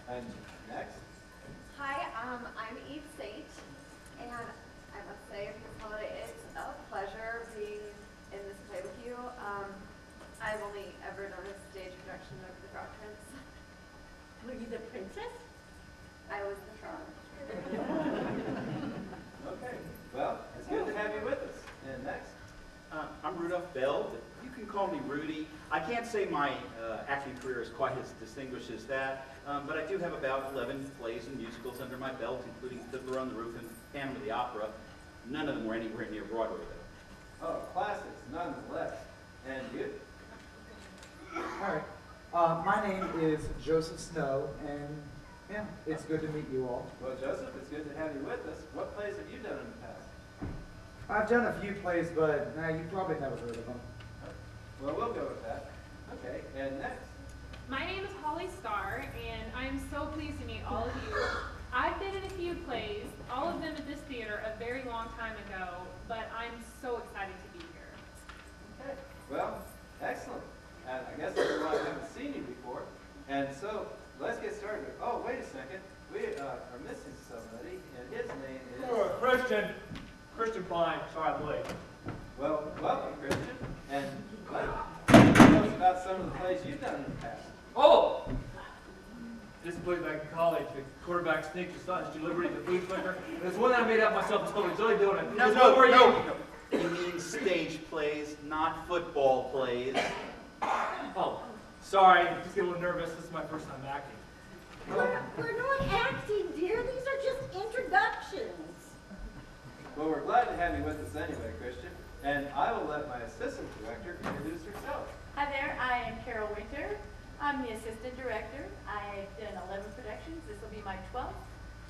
And next. Hi, I'm Eve Saint, and I must say, for this holiday, it's a pleasure being in this play with you. I've only ever done a stage production of The Frog Prince. Were you the princess? I was the frog. Okay, well, it's good to have you with us. And next. I'm Rudolph Bell. You can call me Rudy. I can't say my acting career is quite as distinguished as that, but I do have about 11 plays and musicals under my belt, including Fiddler on the Roof and Phantom of the Opera. None of them were anywhere near Broadway, though. Oh, classics, nonetheless. And you? All right. My name is Joseph Snow, and yeah, it's good to meet you all. Well, Joseph, it's good to have you with us. What plays have you done in the past? I've done a few plays, but you probably never heard of them. Well, we'll go with that. Okay, and next. My name is Holly Starr, and I'm so pleased to meet all of you. I've been in a few plays, all of them at this theater a very long time ago, but I'm so excited to be here. Okay, well, excellent. And I guess that's why I haven't seen you before. And so, let's get started. Oh, wait a second. We are missing somebody, and his name is... Oh, Christian Pine. Sorry I'm late. Well, welcome, Christian. And tell us about some of the plays you've done in the past. Oh! Just played back in college. The quarterback sneaked the sausage delivery, the food flicker. It's one that I made up myself and told Joey doing it. No. You mean stage plays, not football plays. Oh, sorry. I'm just getting a little nervous. This is my first time acting. We're not acting, dear. These are just introductions. Well, we're glad to have you with us anyway, Christian. And I will let my assistant director introduce herself. Hi there, I am Carol Winter. I'm the assistant director. I've done 11 productions. This will be my 12th,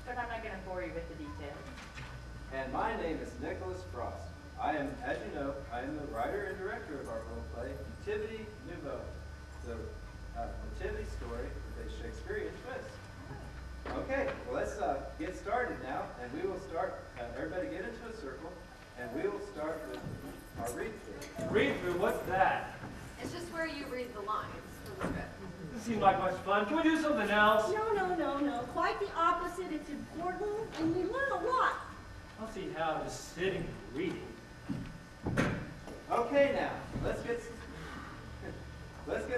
but I'm not going to bore you with the details. And my name is Nicholas Frost. I am, as you know, I am the writer and director of our little play, Nativity Nouveau, the nativity story with a Shakespearean twist. Okay, well, let's get started now, and we will start, everybody get into a circle, and we will start with our read-through. Read-through? What's that? It's just where you read the lines from the script. Doesn't seem like much fun. Can we do something else? No. Quite the opposite. It's important, and we learn a lot. I'll see how just sitting and reading. Okay, now, let's get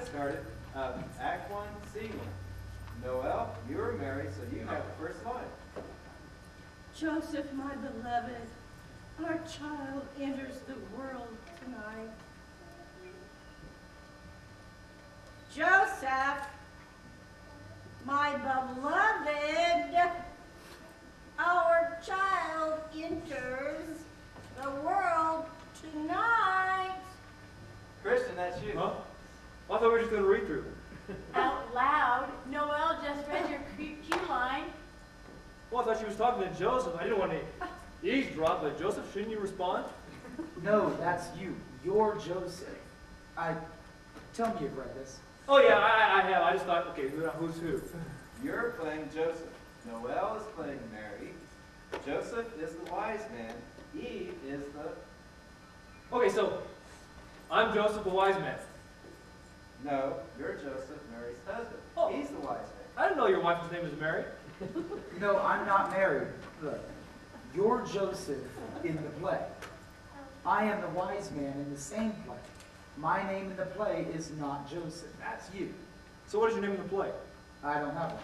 started. Act 1, Scene 1. Noel, you are Mary, so you have the first line. Joseph, my beloved, our child enters the world tonight. Joseph, my beloved, our child enters the world tonight. Christian, that's you. Huh? I thought we were just going to read through. Out loud, Noel just read your cue line. Well, I thought she was talking to Joseph. I didn't want to eavesdrop, but Joseph, shouldn't you respond? No, that's you. You're Joseph. Tell me you've read this. Oh, yeah, I have. I just thought, okay, who's who? You're playing Joseph. Noel is playing Mary. Joseph is the wise man. Eve is the... Okay, so I'm Joseph, the wise man. No, you're Joseph, Mary's husband. Oh. He's the wise man. I didn't know your wife's name was Mary. No, I'm not married. Look, you're Joseph in the play. I am the wise man in the same play. My name in the play is not Joseph. That's you. So what is your name in the play? I don't have one.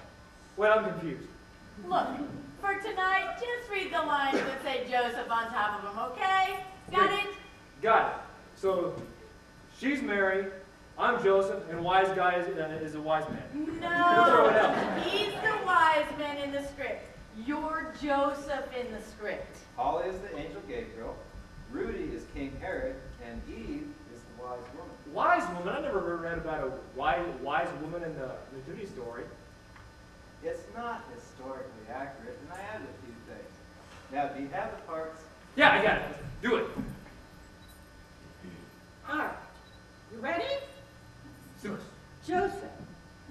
Wait, I'm confused. Look, for tonight, just read the lines that say Joseph on top of them, okay? Got it? Got it. So she's Mary, I'm Joseph, and wise guy is a wise man. No, he's the wise man in the script. You're Joseph in the script. Holly is the angel Gabriel. Rudy is King Herod. And Eve is the wise woman. Wise woman? I never read about a wise woman in the Nativity story. It's not historically accurate, and I added a few things. Now, do you have the parts? Yeah, I got it. Do it. All right, you ready? Sure. Joseph,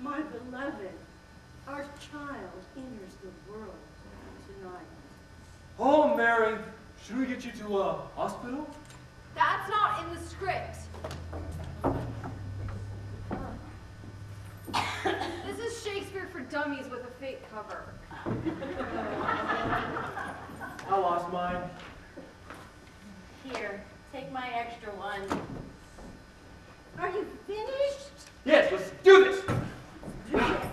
my beloved, our child enters the world tonight. Oh, Mary, should we get you to a hospital? That's not in the script. This is Shakespeare for dummies with a fake cover. I lost mine. Here, take my extra one. Are you finished? Yes, let's do this. Yes.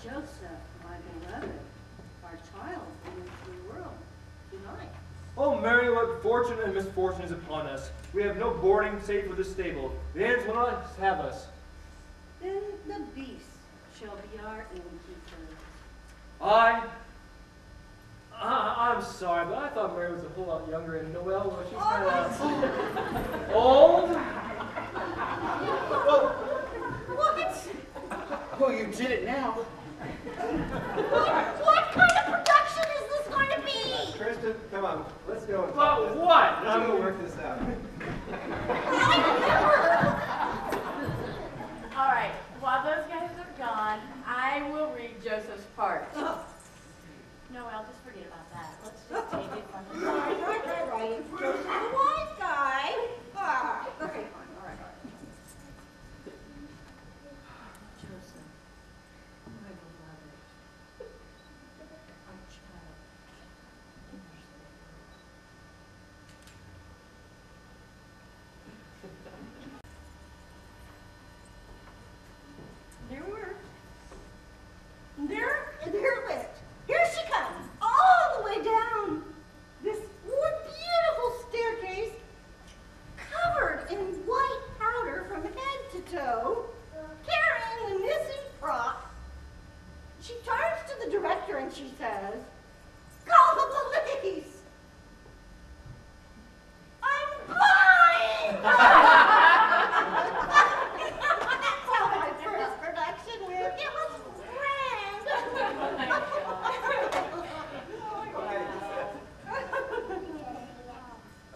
Joseph, my beloved, our child came into the world tonight. Oh, Mary, what fortune and misfortune is upon us. We have no boarding save for this stable. The ants will not have us. Then the beast shall be our innkeeper. I'm sorry, but I thought Mary was a whole lot younger, and Noelle, well, she's kind of old. Well, you did it now. What kind of production is this going to be? Kristen, come on, let's go and Well, talk this. what? Let's go work this out. All right, while those guys are gone, I will read Joseph's part. Noelle, just forget about that. Let's just take it from the start. Right. Joseph, the wise guy. Ah, okay, fine, all right. Joseph, my beloved, our child. They're lit. Here she comes, all the way down this beautiful staircase, covered in white powder from head to toe, carrying the missing prop. She turns to the director and she says, "Call the police! I'm blind!" That's how my first production went. It was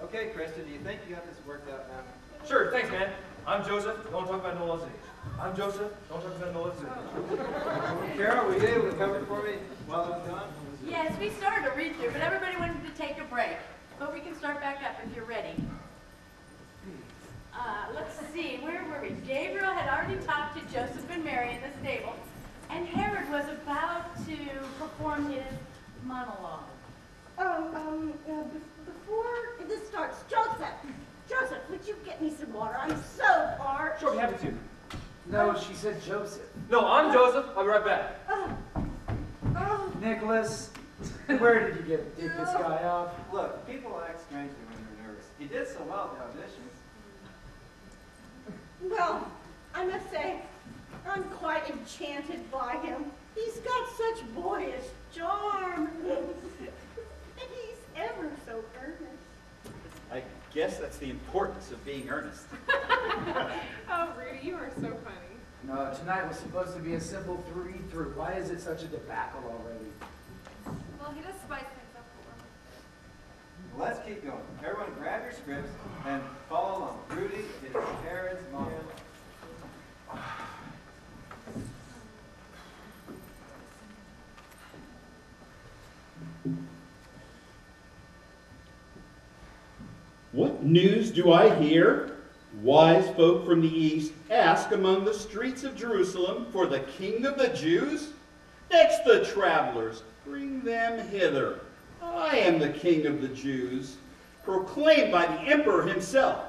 Okay, Kristen, do you think you got this worked out now? Sure, thanks, man. I'm Joseph. Don't talk about Noelle's age. I'm Joseph. Don't talk about Noelle's age. Carol, were you able to cover for me while I was gone? Yes, we started to read through, but everybody wanted to take a break. But we can start back up if you're ready. Let's see, where were we? Gabriel had already talked to Joseph and Mary in the stable, and Herod was about to perform his monologue. Before this starts, Joseph, would you get me some water? I'm so parched. Sure, be happy to. No, she said Joseph. No, I'm Joseph. I'll be right back. Nicholas, where did you dig this guy up? Look, people act strangely when they're nervous. He did so well at the auditions. Well, I must say, I'm quite enchanted by him. He's got such boyish charm. And he's ever so earnest. I guess that's the importance of being earnest. Oh, Rudy, you are so funny. No, tonight was supposed to be a simple read-through. Why is it such a debacle already? Well, he does spice things up for Let's keep going. Everyone grab your scripts and follow along. Rudy is Herod's mom. What news do I hear? Wise folk from the east ask among the streets of Jerusalem for the King of the Jews. Fetch the travelers, bring them hither. I am the King of the Jews, proclaimed by the emperor himself.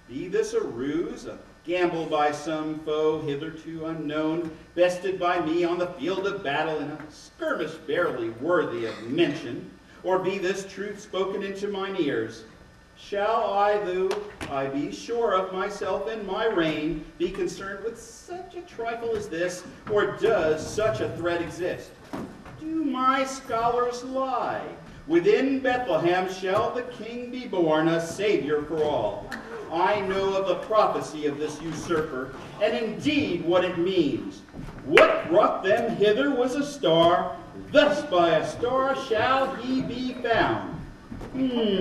Be this a ruse, a gamble by some foe hitherto unknown, bested by me on the field of battle in a skirmish barely worthy of mention, or be this truth spoken into mine ears? Shall I, though I be sure of myself and my reign, be concerned with such a trifle as this, or does such a threat exist? Do my scholars lie? Within Bethlehem shall the King be born, a Savior for all. I know of the prophecy of this usurper, and indeed what it means. What brought them hither was a star, thus by a star shall he be found.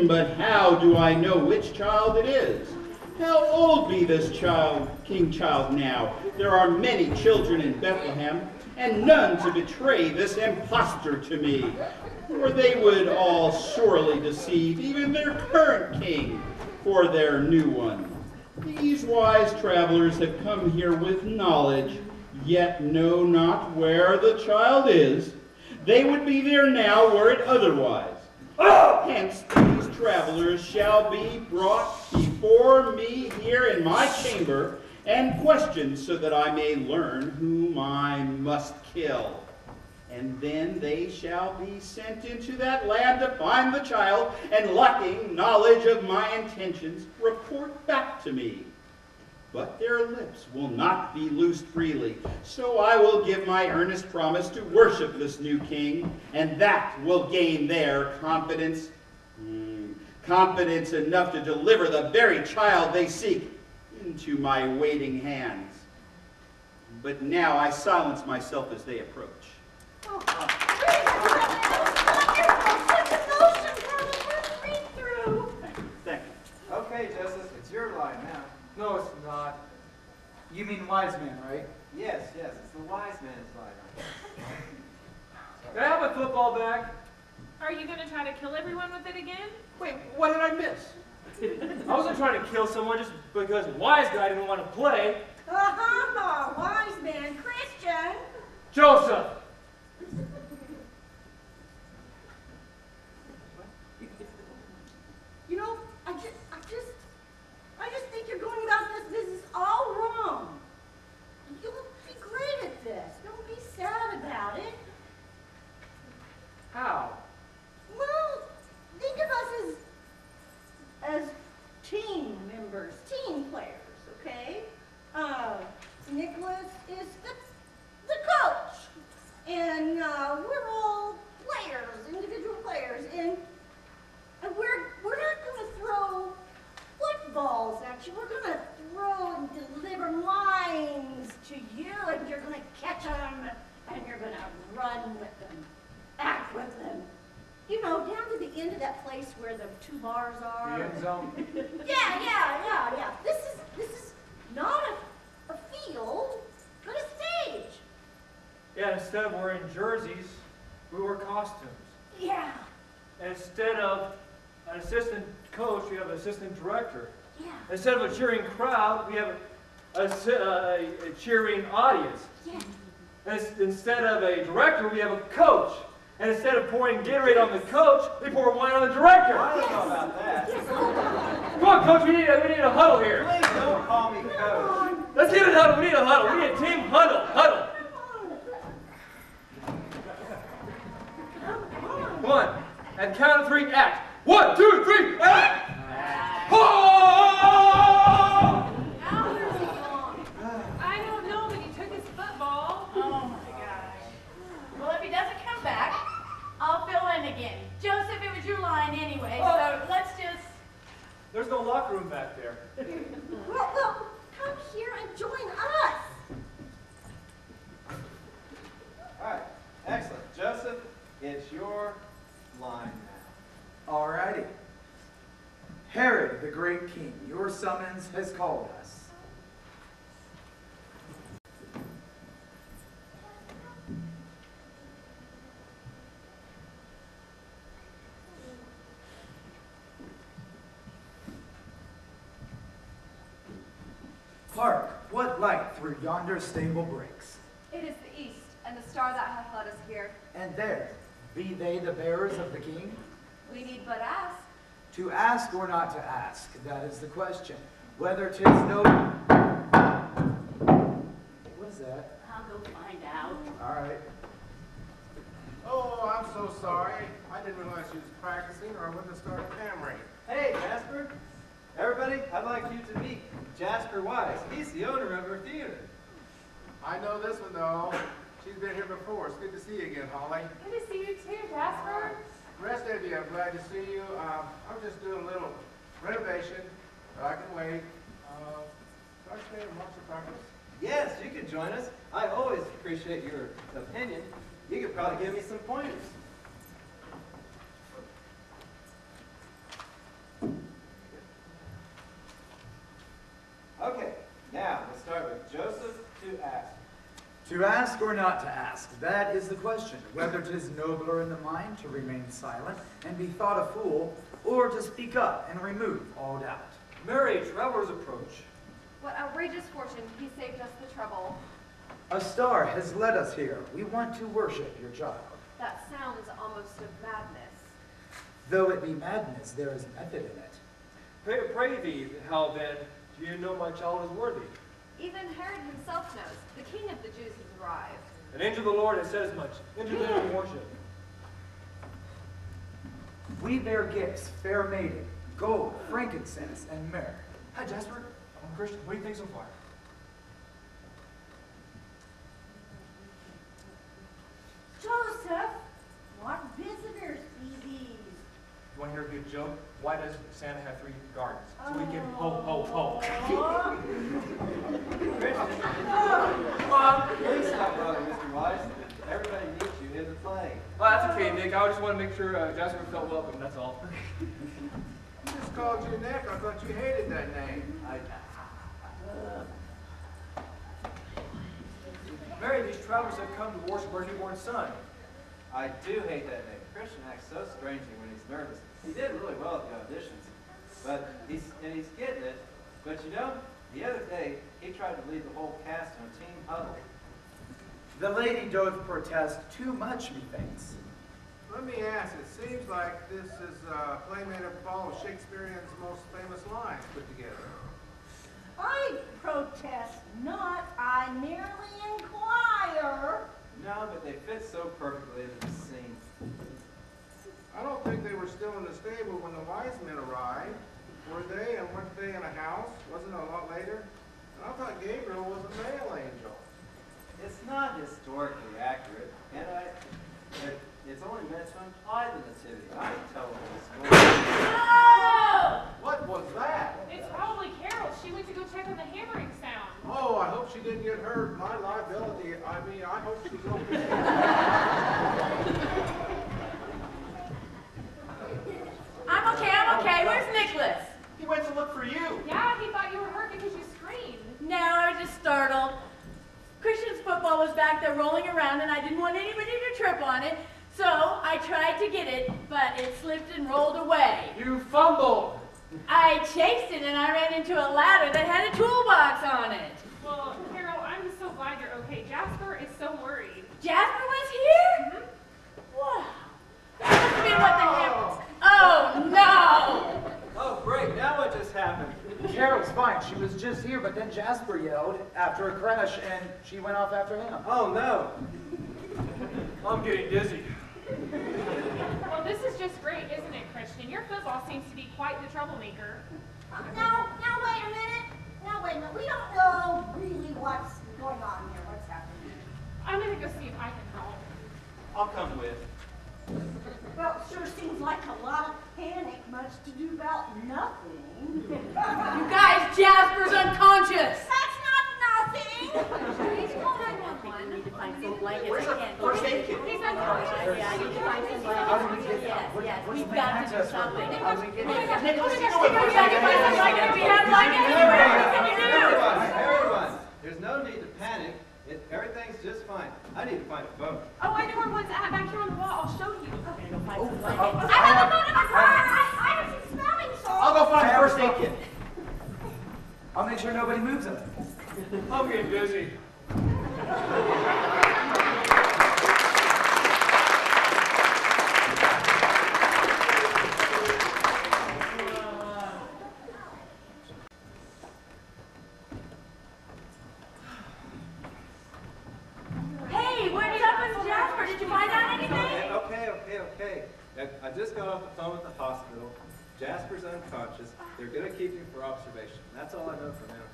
But how do I know which child it is? How old be this child, king child now? There are many children in Bethlehem, and none to betray this impostor to me. For they would all surely deceive even their current king for their new one. These wise travelers have come here with knowledge, yet know not where the child is. They would be there now were it otherwise. Hence these travelers shall be brought before me here in my chamber and questioned so that I may learn whom I must kill. And then they shall be sent into that land to find the child, and lacking knowledge of my intentions, report back to me. But their lips will not be loosed freely, so I will give my earnest promise to worship this new king, and that will gain their confidence. Confidence enough to deliver the very child they seek into my waiting hands. But now I silence myself as they approach. Thank you. Okay, Joseph, it's your line now. No, it's not. You mean wise man, right? Yes, it's the wise man's line. Can I have my football back? Are you gonna try to kill everyone with it again? Wait, what did I miss? I wasn't trying to kill someone just because wise guy didn't want to play. Wise man, Christian. Joseph! You know, I just think you're going about this business all wrong. You'll be great at this. Don't be sad about it. How? Well, think of us as team members, team players, okay? Nicholas is the coach, and we're all players, individual players, and we're not going to throw footballs at you. We're going to throw and deliver lines to you, and you're going to catch them, and you're going to run with them, act with them. You know, down to the end of that place where the two bars are. The end zone? Yeah. This is not a field, but a stage. Yeah, instead of wearing jerseys, we wear costumes. Yeah. And instead of an assistant coach, we have an assistant director. Yeah. Instead of a cheering crowd, we have a cheering audience. Yeah. And instead of a director, we have a coach. And instead of pouring Gatorade on the coach, we pour wine on the director. I don't know about that. Come on, coach, we need a huddle here. Please don't call me coach. Let's get a huddle. We need a huddle. We need a team huddle. Come on. At count of 3, act. 1, 2, 3, act! Oh! I don't know, but he took his football. Oh my gosh. Well, if he doesn't come back, I'll fill in again. Joseph, it was your line anyway, so let's just... There's no locker room back there. Well, come here and join us. All right, excellent. Joseph, it's your line now. Alrighty. Herod, the great king, your summons has called us. Hark, what light through yonder stable breaks? It is the east, and the star that hath led us here. And there, be they the bearers of the king? We need but ask. To ask or not to ask, that is the question. Whether 'tis no... What is that? I'll go find out. All right. Oh, I'm so sorry. I didn't realize you was practicing or I wouldn't have started hammering. Hey, Jasper. Everybody, I'd like you to meet Jasper Wise. He's the owner of our theater. I know this one, though. She's been here before. It's good to see you again, Holly. Good to see you too, Jasper. The rest of you, I'm glad to see you. I'm just doing a little renovation, but I can wait. Should I stay and watch the practice? Yes, you can join us. I always appreciate your opinion. You could probably give me some pointers. Okay, now let's start with Joseph to ask. To ask or not to ask, that is the question. Whether 'tis nobler in the mind to remain silent and be thought a fool, or to speak up and remove all doubt. Merry travelers approach. What outrageous fortune. He saved us the trouble. A star has led us here. We want to worship your child. That sounds almost of madness. Though it be madness, there is method in it. Pray thee, how then do you know my child is worthy? Even Herod himself knows. The king of the Jews has arrived. An angel of the Lord has said as much. Enter then and worship. We bear gifts, fair maiden, gold, frankincense, and myrrh. Hi, Jasper. I'm a Christian. What do you think so far? Joseph, what visitors be these? You want to hear a good joke? Why does Santa have 3 gardens? So we can ho, ho, ho. Please stop, brother, Mr. Wise. Everybody needs you in the play. Well, that's okay, Nick. I just want to make sure Jasper felt welcome, that's all. I just called you Nick. I thought you hated that name. Mary, these travelers have come to worship our newborn son. I do hate that name. Christian acts so strangely when he's nervous. He did really well at the auditions, but he's getting it. But you know, the other day, he tried to lead the whole cast in a team huddle. The lady doth protest too much, methinks. Let me ask, it seems like this is a play made up of all of Shakespearean's most famous lines put together. I protest not, I merely inquire. No, but they fit so perfectly into the scene. I don't think they were still in the stable when the wise men arrived. Were they? And weren't they in a house? Wasn't it a lot later? And I thought Gabriel was a male angel. It's not historically accurate, and it's only meant to imply the nativity. I didn't tell the whole story. Oh! What was that? It's probably Carol. She went to go check on the hammering sound. Oh, I hope she didn't get hurt. My liability, I hope she's okay. I'm okay. Where's Nicholas? He went to look for you. Yeah, he thought you were hurt because you screamed. No, I was just startled. Christian's football was back there rolling around and I didn't want anybody to trip on it, so I tried to get it, but it slipped and rolled away. You fumbled. I chased it and I ran into a ladder that had a toolbox on it. Well, Carol, I'm so glad you're okay. Jasper is so worried. Jasper was here? Wow. That must have been what the hell. Oh, no! Oh, great. Now what just happened? Carol's fine. She was just here, but then Jasper yelled after a crash, and she went off after him. Oh, no. I'm getting dizzy. Well, this is just great, isn't it, Christian? Your football seems to be quite the troublemaker. Now wait a minute. We don't know really what's going on here, what's happening. I'm going to go see if I can help. I'll come with. Well, it sure seems like a lot of panic, much to do about nothing. You guys, Jasper's unconscious! That's not nothing. Please call 911. We need to find some blankets. Where's our first aid kit? He's unconscious. Yeah, I need to find some How do we blankets. get that? Yes, What's we've the got to do access for something. it? How do we get it? Nicholas, you know We what got to find some blankets. We have blankets everywhere. What can we do? Everyone, there's no need to panic. Everything's just fine. I need to find a phone. Oh, I know where one's at. Back here on the wall. I'll show you. Okay, go find some blankets. I have a phone in my car. I have some smelling salts. I'll go find the first aid kit. I'll make sure nobody moves him. I'm getting dizzy. Hey, what's up with Jasper? Did you find out anything? Okay. I just got off the phone with the hospital. Jasper's unconscious. They're going to keep him for observation. That's all I know for now.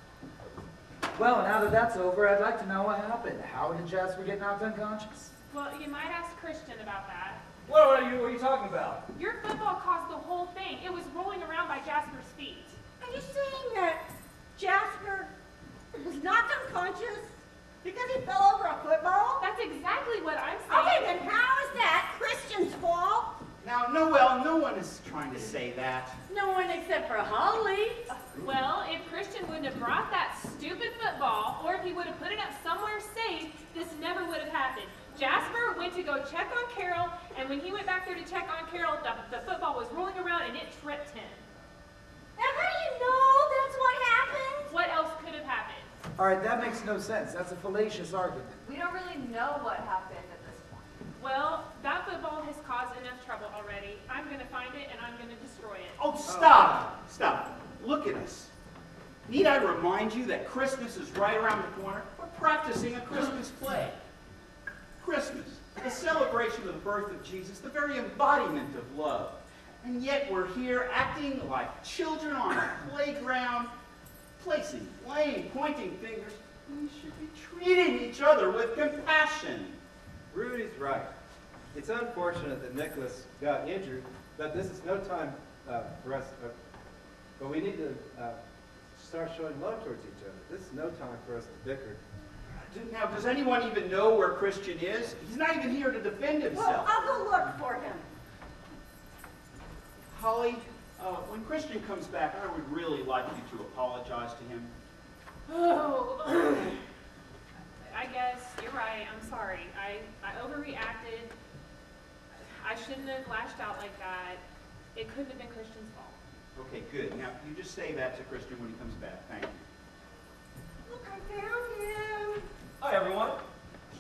Well, now that that's over, I'd like to know what happened. How did Jasper get knocked unconscious? Well, you might ask Christian about that. What are you talking about? Your football caused the whole thing. It was rolling around by Jasper's feet. Are you saying that Jasper was knocked unconscious because he fell over a football? That's exactly what I'm saying. Okay, then how is that Christian's fault? Now, Noel, no one is trying to say that. No one except for Holly. Well, if Christian wouldn't have brought that stupid football, or if he would have put it up somewhere safe, this never would have happened. Jasper went to go check on Carol, and when he went back there to check on Carol, the football was rolling around and it tripped him. And how do you know that's what happened? What else could have All right, that makes no sense. That's a fallacious argument. We don't really know what happened at this point. Well, that football has caused enough trouble already. I'm going to find it and I'm going to destroy it. Oh, stop! Stop. Look at us. Need I remind you that Christmas is right around the corner? We're practicing a Christmas play. Christmas, the celebration of the birth of Jesus, the very embodiment of love. And yet we're here acting like children on a playground, placing blame, pointing fingers. We should be treating each other with compassion. Rudy's right. It's unfortunate that Nicholas got injured, but this is no time for us. But we need to start showing love towards each other. This is no time for us to bicker. Now, does anyone even know where Christian is? He's not even here to defend Well, himself. I'll go look for him. Holly, when Christian comes back, I would really like you to apologize to him. Oh, I guess you're right. I'm sorry. I overreacted. I shouldn't have lashed out like that. It couldn't have been Christian's fault. Okay, good. Now, you just say that to Christian when he comes back. Thank you. Look, I found him. Hi, everyone.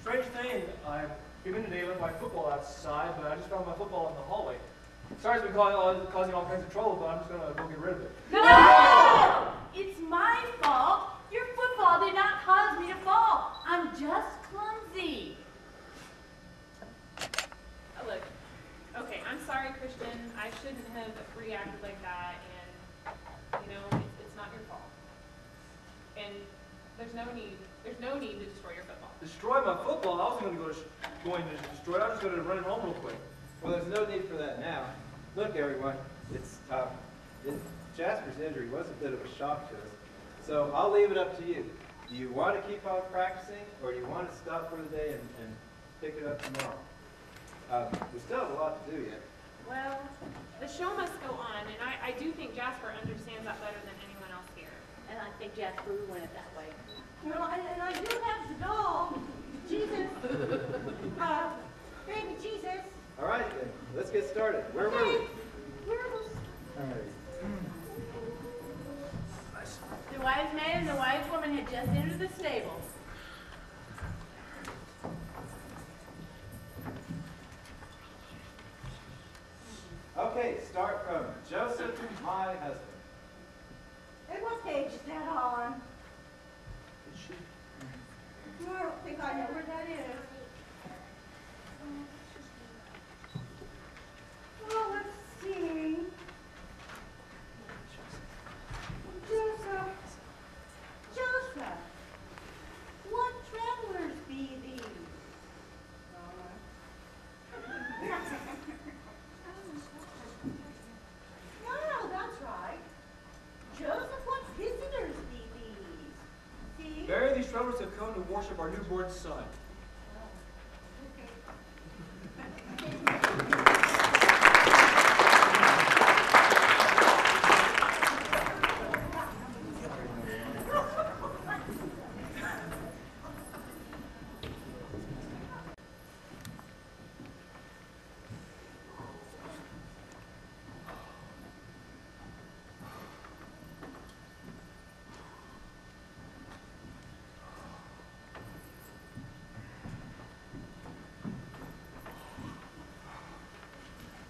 Strange thing, I came in today with my football outside, but I just found my football in the hallway. Sorry it's been causing all kinds of trouble, but I'm just going to go get rid of it. No! It's my fault. Your football did not cause me to fall. I'm just clumsy. Look, okay, I'm sorry, Christian. I shouldn't have reacted like that, and, you know, it's not your fault. And there's no need to destroy your football. Destroy my football? I wasn't going to destroy it. I was just going to run it home real quick. Well, there's no need for that now. Look, everyone, Jasper's injury was a bit of a shock to us. So I'll leave it up to you. Do you want to keep on practicing, or do you want to stop for the day and pick it up tomorrow? We still have a lot to do yet. Well, the show must go on, and I do think Jasper understands that better than anyone else here. And I think Jasper would win it that way. Well, and I do have the doll. Jesus. Baby Jesus. All right, then. Let's get started. Where were we? Where was... All right. The wise man and the wise woman had just entered the stable. Okay, start from Joseph, my husband. And what page is that on? I don't think I know where that is. Well, let's see. Joseph, what travelers be these? No, that's right. Joseph, what visitors be these? See? Mary, these travelers have come to worship our newborn son.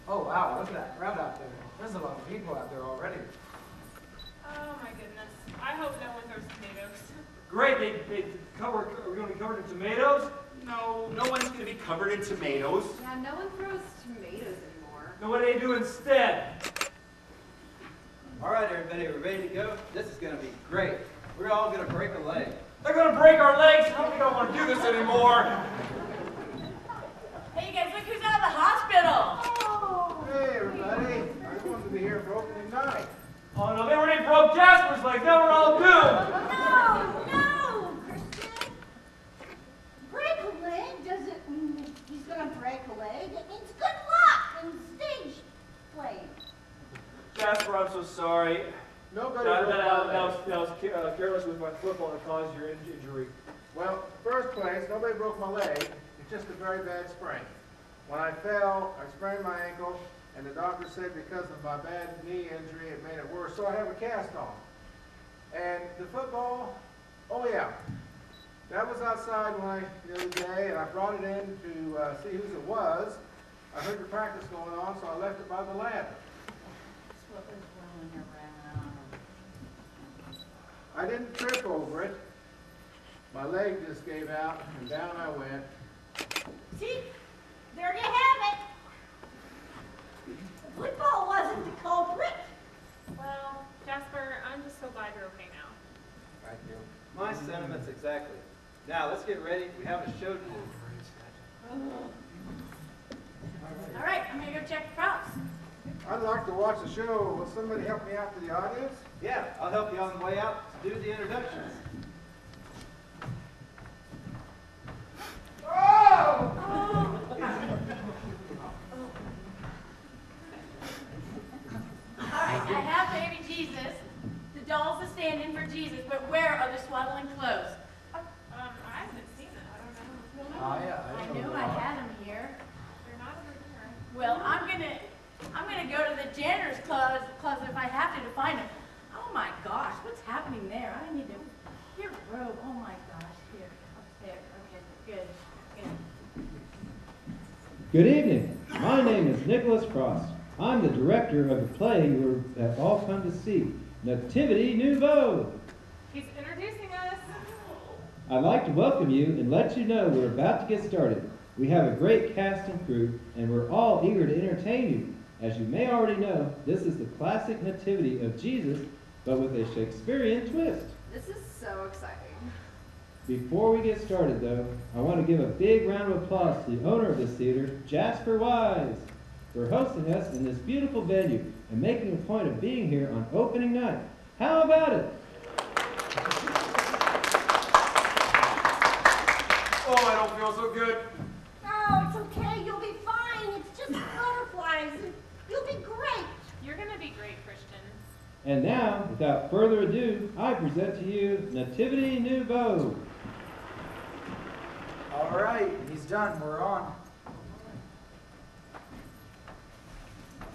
Oh, wow, look at that crowd out there. There's a lot of people out there already. Oh my goodness. I hope no one throws tomatoes. Great, we're going to be covered in tomatoes? No, no one's going to be covered in tomatoes. Yeah, no one throws tomatoes anymore. Now what do they do instead? All right, everybody, we're ready to go? This is going to be great. We're all going to break a leg. They're going to break our legs. I don't want to do this anymore. Hey, you guys, look who's out of the hospital. Hey, everybody. I just wanted to be here for opening night. Oh no, they already broke Jasper's legs. Now we're all doomed. No, Christian. Break a leg doesn't mean he's going to break a leg. It means good luck and stage play. Jasper, I'm so sorry. Nobody That broke my leg. was careless with my football that caused your injury. Well, first place, nobody broke my leg. It's just a very bad sprain. When I fell, I sprained my ankle, and the doctor said because of my bad knee injury, it made it worse, so I have a cast on. And the football, Oh yeah, that was outside the other day, and I brought it in to see whose it was. I heard the practice going on, so I left it by the ladder. That's what was rolling around. I didn't trip over it. My leg just gave out, and down I went. See, there you have it. The football wasn't the culprit. Well, Jasper, I'm just so glad you're okay now. Thank you. My sentiments exactly. Now, let's get ready. We have a show to do. All right, I'm gonna go check the props. I'd like to watch the show. Will somebody help me out to the audience? Yeah, I'll help you on the way out to do the introductions. All right, I have baby Jesus. The doll's a stand-in for Jesus, but where are the swaddling clothes? I haven't seen it. I don't know. Oh, yeah. I knew I had them here. They're not over here. Well, I'm gonna go to the janitor's closet if I have to find them. Oh my gosh, what's happening there? I need to. Here, robe. Oh my gosh, here, up there. Okay, good. Good evening. My name is Nicholas Frost. I'm the director of the play you have all come to see, Nativity Nouveau. He's introducing us. I'd like to welcome you and let you know we're about to get started. We have a great cast and crew, and we're all eager to entertain you. As you may already know, this is the classic Nativity of Jesus, but with a Shakespearean twist. This is so exciting. Before we get started, though, I want to give a big round of applause to the owner of this theater, Jasper Wise, for hosting us in this beautiful venue and making a point of being here on opening night. How about it? Oh, I don't feel so good. Oh, it's okay. You'll be fine. It's just butterflies. You'll be great. You're gonna be great, Christian. And now, without further ado, I present to you Nativity Nouveau. All right, he's done. We're on.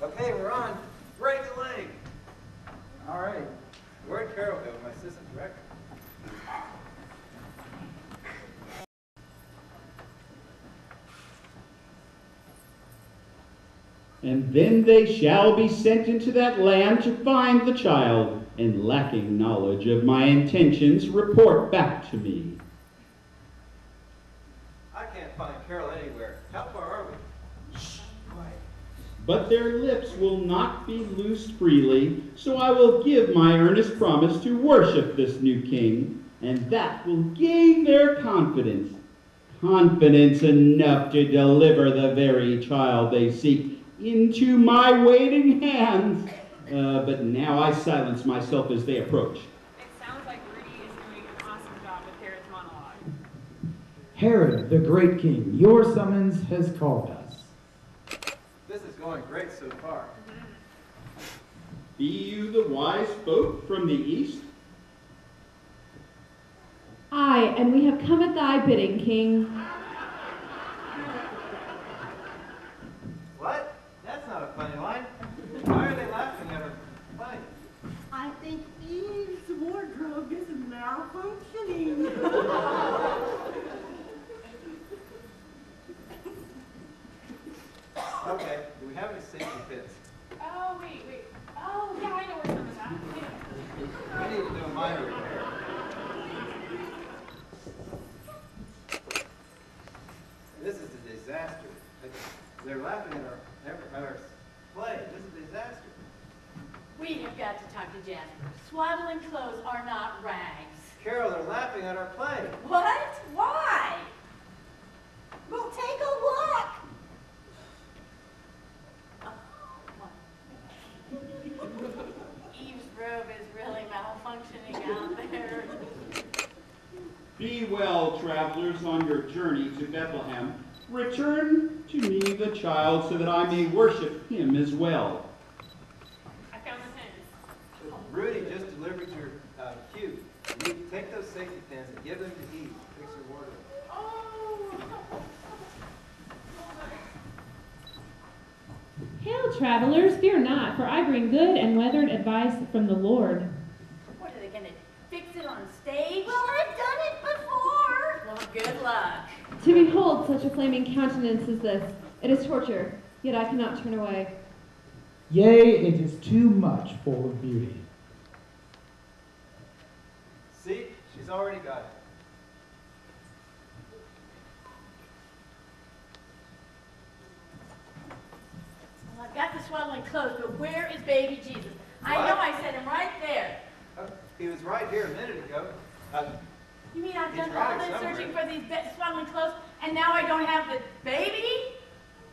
Okay, we're on. Break the leg. All right. Where'd Carol go, my assistant director? And then they shall be sent into that land to find the child, and lacking knowledge of my intentions, report back to me. I can't find Carol anywhere. How far are we? Shh, quiet. But their lips will not be loosed freely, so I will give my earnest promise to worship this new king, and that will gain their confidence. Confidence enough to deliver the very child they seek into my waiting hands. But now I silence myself as they approach. It sounds like Rudy is doing an awesome job with Herod's monologue. Herod, the great king, your summons has called us. This is going great so far. Be you the wise folk from the east? Aye, and we have come at thy bidding, King. What? That's not a funny line. Why are they laughing at her play? I think Eve's wardrobe is malfunctioning. Okay, do we have any safety pins? Oh, wait. Oh, yeah, I know where some is at. Hang on. We need to do a minor repair. This is a disaster. They're laughing at our play. This is a disaster. We have got to talk to Jasper. Swaddling clothes are not rags. Carol, they're laughing at our play. What? Why? Well, take a look. Eve's robe is really malfunctioning out there. Be well, travelers, on your journey to Bethlehem. Return to me the child so that I may worship him as well. I found the pins. Rudy just delivered your cue. You need to take those safety pins and give them to Eve. Fix her wardrobe. Hail, travelers, fear not, for I bring good and weathered advice from the Lord. What are they going to fix it on stage? Well, I luck. To behold such a flaming countenance as this, it is torture, yet I cannot turn away. Yea, it is too much full of beauty. See, she's already got it. Well, I've got the swaddling clothes, but where is baby Jesus? I What? know I said him right there. He was right here a minute ago. You mean I've He's done all right this somewhere. searching for these swaddling clothes, and now I don't have the baby?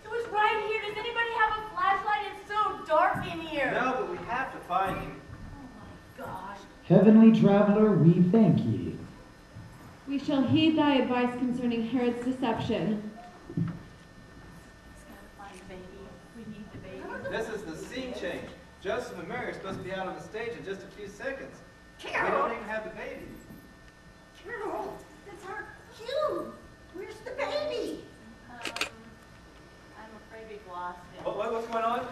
It was right here. Does anybody have a flashlight? It's so dark in here. No, but we have to find you. Oh my gosh. Heavenly traveler, we thank ye. We shall heed thy advice concerning Herod's deception. Let's gotta find the baby. We need the baby. This is the scene change. Joseph and Mary are supposed to be out on the stage in just a few seconds. We Carol! don't even have the baby. Carol, that's our cue. Where's the baby? I'm afraid we've lost it. What's going on?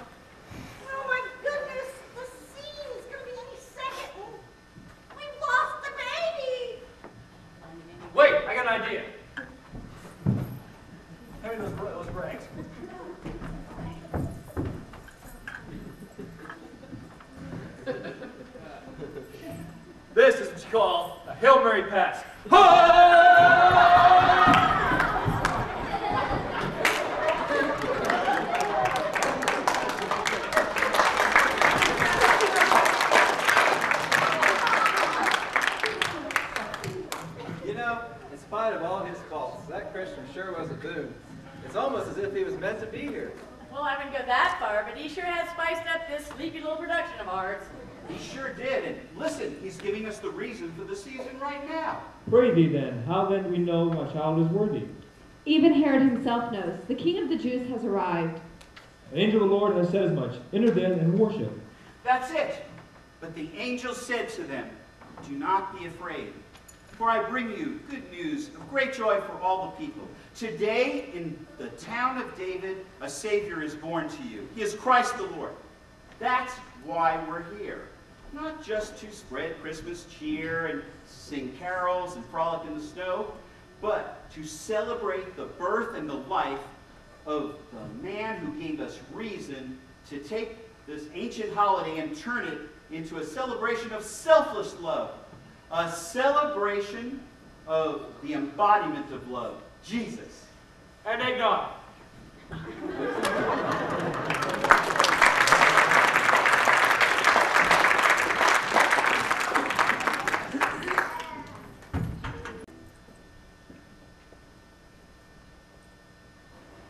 Oh my goodness, the scene is going to be any second. We've lost the baby. Wait, I got an idea. Hand me those rags. This is what you call a Hail Mary pass. You know, in spite of all his faults, that Christian sure was a boon. It's almost as if he was meant to be here. Well, I wouldn't go that far, but he sure has spiced up this sleepy little production of ours. He sure did, and listen, he's giving us the reason for the season right now. Pray thee then, how then do we know my child is worthy? Even Herod himself knows, the king of the Jews has arrived. An angel of the Lord has said as much. Enter then and worship. That's it. But the angel said to them, do not be afraid, for I bring you good news of great joy for all the people. Today, in the town of David, a Savior is born to you. He is Christ the Lord. That's why we're here. Not just to spread Christmas cheer and sing carols and frolic in the snow, but to celebrate the birth and the life of the man who gave us reason to take this ancient holiday and turn it into a celebration of selfless love, a celebration of the embodiment of love, Jesus. And eggnog.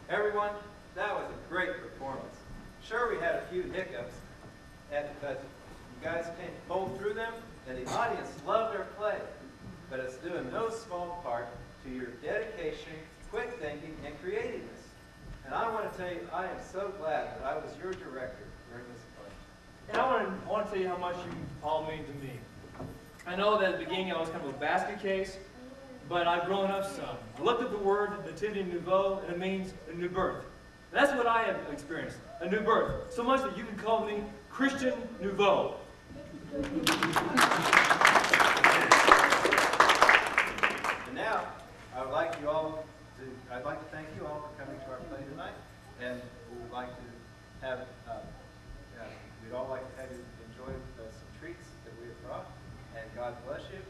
Everyone, that was a great performance. Sure, we had a few hiccups, but you guys pulled through them, and the audience loved our play. But it's due in no small part to your dedication, quick thinking, and creativeness. And I want to tell you, I am so glad that I was your director during this play. And I want to tell you how much you all mean to me. I know that at the beginning I was kind of a basket case, but I've grown up some. I looked at the word Nativity Nouveau, and it means a new birth. And that's what I have experienced, a new birth. So much that you can call me Christian Nouveau. And now, I'd like to thank you all for coming to our play tonight, and we would like to have, we'd all like to have you enjoy some treats that we have brought, and God bless you.